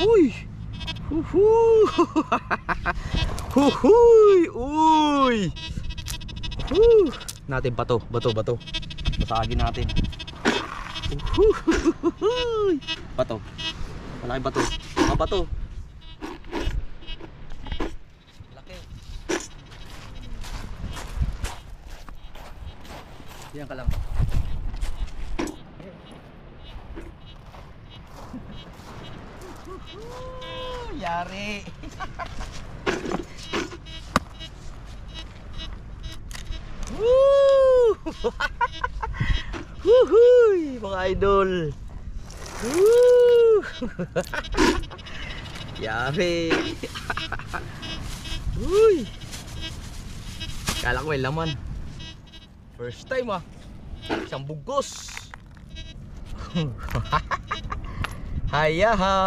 Uy! Huhu! Huhuy! Uy! Natin bato. Basagin natin. Uhuhuhuy! Bato. Malaking bato. Mga bato. Laki. Diyan ka lang. Yari. Woo! Huhuy, mga idol. Woo! Yari. Uy. Kala ko may laman. First time ah. Isang bugos. Hayaha.